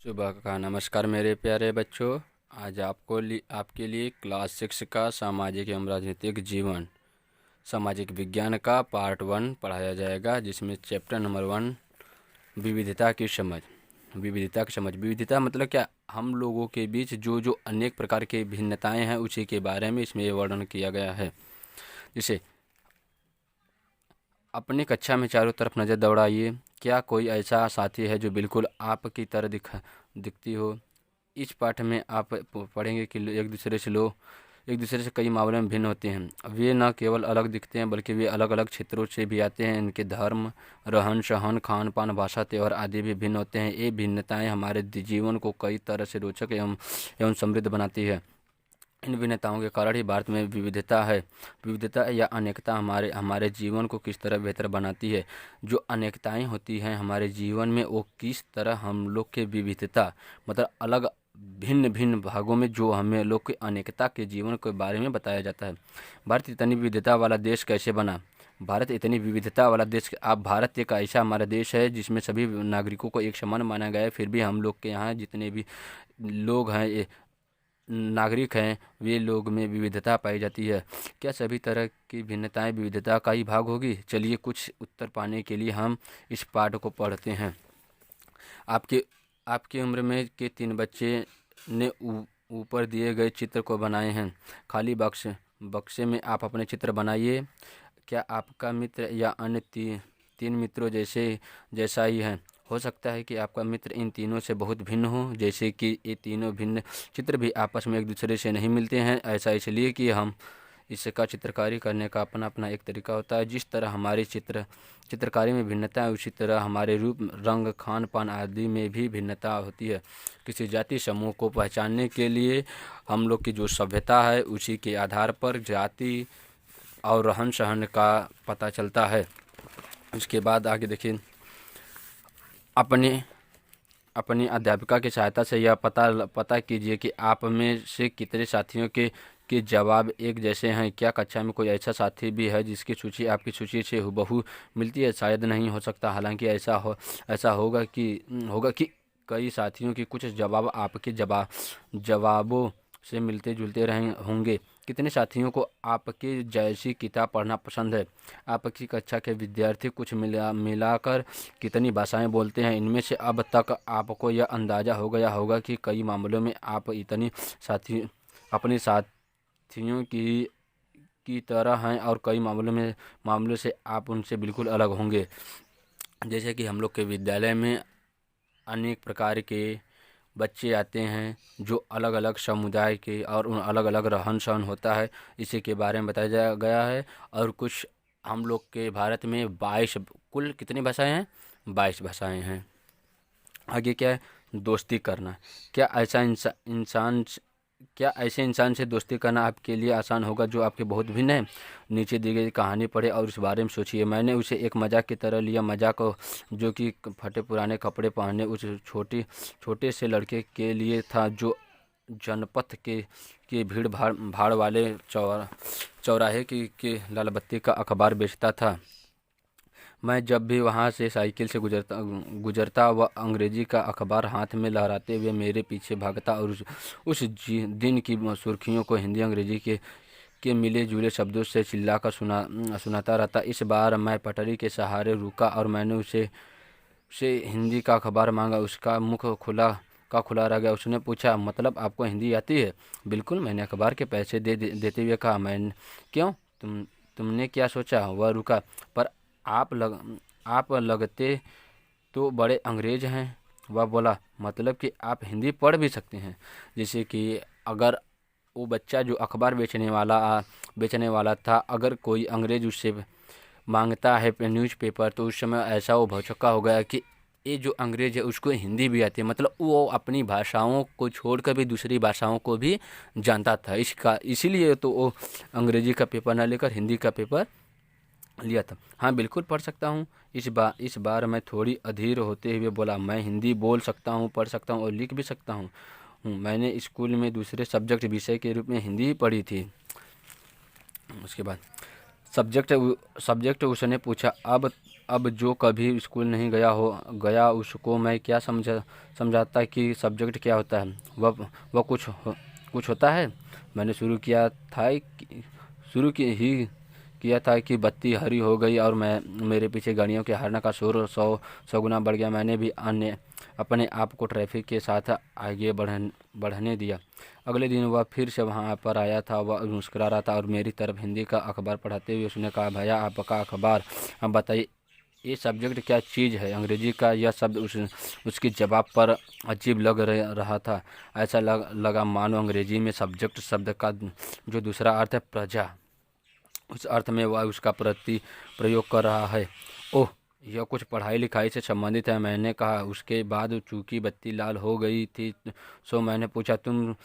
सुबह का नमस्कार मेरे प्यारे बच्चों। आज आपके लिए क्लास 6 का सामाजिक एवं राजनीतिक जीवन सामाजिक विज्ञान का पार्ट 1 पढ़ाया जाएगा, जिसमें चैप्टर नंबर 1 विविधता की समझ। विविधता मतलब क्या? हम लोगों के बीच जो जो अनेक प्रकार के भिन्नताएं हैं उसी के बारे में इसमें वर्णन किया गया है। जैसे अपनी कक्षा में चारों तरफ नज़र दौड़ाइए। क्या कोई ऐसा साथी है जो बिल्कुल आपकी तरह दिखती हो? इस पाठ में आप पढ़ेंगे कि लोग एक दूसरे से कई मामलों में भिन्न होते हैं। वे न केवल अलग दिखते हैं बल्कि वे अलग अलग क्षेत्रों से भी आते हैं। इनके धर्म, रहन सहन, खान पान, भाषा, त्यौहार आदि भी भिन्न होते हैं। ये भिन्नताएं हमारे जीवन को कई तरह से रोचक एवं समृद्ध बनाती है। इन भिन्नताओं के कारण ही भारत में विविधता है। विविधता या अनेकता हमारे हमारे जीवन को किस तरह बेहतर बनाती है। जो अनेकताएं होती हैं हमारे जीवन में, वो किस तरह हम लोग के विविधता मतलब अलग भिन्न भिन्न भागों में जो हमें लोग के अनेकता के जीवन के बारे में बताया जाता है। भारत इतनी विविधता वाला देश कैसे बना? भारत इतनी विविधता वाला देश, आप भारत एक ऐसा हमारा देश है जिसमें सभी नागरिकों को एक समान माना गया है। फिर भी हम लोग के यहाँ जितने भी लोग हैं, नागरिक हैं, वे लोग में विविधता पाई जाती है। क्या सभी तरह की भिन्नताएं विविधता का ही भाग होगी? चलिए कुछ उत्तर पाने के लिए हम इस पाठ को पढ़ते हैं। आपके आपकी उम्र में के 3 बच्चे ने ऊपर दिए गए चित्र को बनाए हैं। खाली बक्से में आप अपने चित्र बनाइए। क्या आपका मित्र या अन्य 3 मित्रों जैसा ही है? हो सकता है कि आपका मित्र इन तीनों से बहुत भिन्न हो, जैसे कि ये तीनों भिन्न चित्र भी आपस में एक दूसरे से नहीं मिलते हैं। ऐसा इसलिए कि हम इसका चित्रकारी करने का अपना अपना एक तरीका होता है। जिस तरह हमारी चित्रकारी में भिन्नता है, उसी तरह हमारे रूप, रंग, खान पान आदि में भी भिन्नता होती है। किसी जाति समूह को पहचानने के लिए हम लोग की जो सभ्यता है उसी के आधार पर जाति और रहन सहन का पता चलता है। उसके बाद आगे देखिए, अपनी अपनी अध्यापिका की सहायता से यह पता कीजिए कि आप में से कितने साथियों के जवाब एक जैसे हैं। क्या कक्षा में कोई ऐसा साथी भी है जिसकी सूची आपकी सूची से हूबहू मिलती है? शायद नहीं हो सकता। हालांकि ऐसा होगा कि कई साथियों के कुछ जवाब आपके जवाबों से मिलते जुलते रहे होंगे। कितने साथियों को आपके जैसी किताब पढ़ना पसंद है? आपकी कक्षा के विद्यार्थी कुछ मिलाकर कितनी भाषाएं बोलते हैं? इनमें से अब तक आपको यह अंदाज़ा हो गया होगा कि कई मामलों में आप अपने साथियों की तरह हैं और कई मामलों से आप उनसे बिल्कुल अलग होंगे। जैसे कि हम लोग के विद्यालय में अनेक प्रकार के बच्चे आते हैं जो अलग अलग समुदाय के, और उन अलग अलग रहन सहन होता है, इसी के बारे में बताया गया है। और कुछ हम लोग के भारत में 22 कुल कितनी भाषाएं हैं? 22 भाषाएं हैं। आगे क्या है? दोस्ती करना। क्या ऐसा इंसान क्या ऐसे इंसान से दोस्ती करना आपके लिए आसान होगा जो आपके बहुत भिन्न है? नीचे दी गई कहानी पढ़े और इस बारे में सोचिए। मैंने उसे एक मजाक की तरह लिया। मजाक जो कि फटे पुराने कपड़े पहने उस छोटे से लड़के के लिए था जो जनपथ के भीड़ भाड़ वाले चौराहे के लाल बत्ती का अखबार बेचता था। मैं जब भी वहाँ से साइकिल से गुजरता वह अंग्रेजी का अखबार हाथ में लहराते हुए मेरे पीछे भागता और उस दिन की सुर्खियों को हिंदी अंग्रेजी के मिले जुले शब्दों से चिल्लाकर सुनाता रहता। इस बार मैं पटरी के सहारे रुका और मैंने उसे हिंदी का अखबार मांगा। उसका मुख खुला रह गया। उसने पूछा, मतलब आपको हिंदी आती है? बिल्कुल, मैंने अखबार के पैसे देते हुए कहा। मैं क्यों? तुमने क्या सोचा? वह रुका। पर आप लगते तो बड़े अंग्रेज हैं। वह बोला, मतलब कि आप हिंदी पढ़ भी सकते हैं। जैसे कि अगर वो बच्चा जो अखबार बेचने वाला था, अगर कोई अंग्रेज उससे मांगता है न्यूज़पेपर, तो उस समय ऐसा वो भौचक्का हो गया कि ये जो अंग्रेज है उसको हिंदी भी आती है। मतलब वो अपनी भाषाओं को छोड़कर भी दूसरी भाषाओं को भी जानता था। इसीलिए तो वो अंग्रेजी का पेपर ना लेकर हिंदी का पेपर लिया था। हाँ, बिल्कुल पढ़ सकता हूँ। इस बार मैं थोड़ी अधीर होते हुए बोला, मैं हिंदी बोल सकता हूँ, पढ़ सकता हूँ और लिख भी सकता हूँ। मैंने स्कूल में दूसरे सब्जेक्ट विषय के रूप में हिंदी ही पढ़ी थी। उसके बाद सब्जेक्ट उसने पूछा, अब अब जो कभी स्कूल नहीं गया उसको मैं क्या समझाता कि सब्जेक्ट क्या होता है, वह कुछ होता है। मैंने शुरू किया था कि बत्ती हरी हो गई और मेरे पीछे गाड़ियों के हॉर्न का शोर सौ गुना बढ़ गया। मैंने भी अपने आप को ट्रैफिक के साथ आगे बढ़ने दिया। अगले दिन वह फिर से वहाँ पर आया था। वह मुस्कुरा रहा था और मेरी तरफ हिंदी का अखबार पढ़ाते हुए उसने कहा, भैया आपका अखबार, अब बताइए ये सब्जेक्ट क्या चीज़ है। अंग्रेजी का यह शब्द उसकी जवाब पर अजीब लग रहा था। ऐसा लगा मानो अंग्रेजी में सब्जेक्ट शब्द का जो दूसरा अर्थ है प्रजा, उस अर्थ में वह उसका प्रयोग कर रहा है। ओह, यह कुछ पढ़ाई लिखाई से संबंधित है, मैंने कहा। उसके बाद चूंकि बत्ती लाल हो गई थी, सो मैंने पूछा, तुम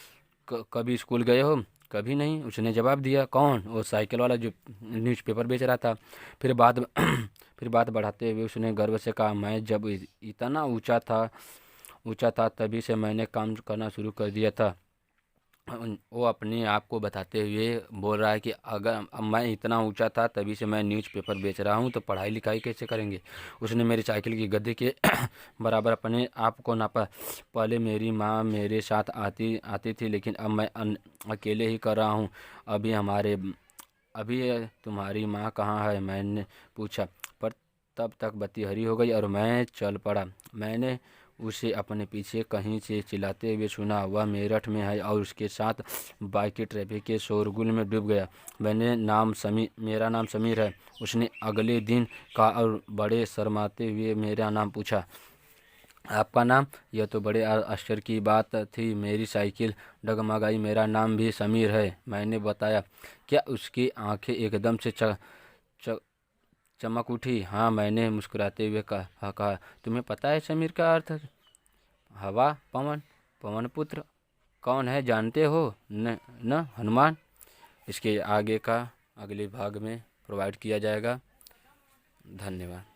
कभी स्कूल गए हो? कभी नहीं, उसने जवाब दिया। कौन? वो साइकिल वाला जो न्यूज़पेपर बेच रहा था। फिर बात बढ़ाते हुए उसने गर्व से कहा, मैं जब इतना ऊंचा था तभी से मैंने काम करना शुरू कर दिया था। वो अपने आप को बताते हुए बोल रहा है कि अगर अब मैं इतना ऊंचा था तभी से मैं न्यूज़पेपर बेच रहा हूँ, तो पढ़ाई लिखाई कैसे करेंगे। उसने मेरी साइकिल की गद्दे के बराबर अपने आप को नापा। पहले मेरी माँ मेरे साथ आती थी, लेकिन अब मैं अकेले ही कर रहा हूँ। अभी तुम्हारी माँ कहाँ है? मैंने पूछा। पर तब तक बत्ती हरी हो गई और मैं चल पड़ा। मैंने उसे अपने पीछे कहीं से चिल्लाते हुए सुना, वह मेरठ में है, और उसके साथ बाइक के ट्रैफिक के शोरगुल में डूब गया। मेरा नाम समीर है, उसने अगले दिन कहा और बड़े शर्माते हुए मेरा नाम पूछा। आपका नाम? यह तो बड़े आश्चर्य की बात थी। मेरी साइकिल डगमगाई। मेरा नाम भी समीर है, मैंने बताया। क्या उसकी आंखें एकदम से चमक उठी? हाँ, मैंने मुस्कुराते हुए कहा। तुम्हें पता है समीर का अर्थ? हवा, पवन पुत्र। कौन है जानते हो? न हनुमान। इसके आगे का अगले भाग में प्रोवाइड किया जाएगा। धन्यवाद।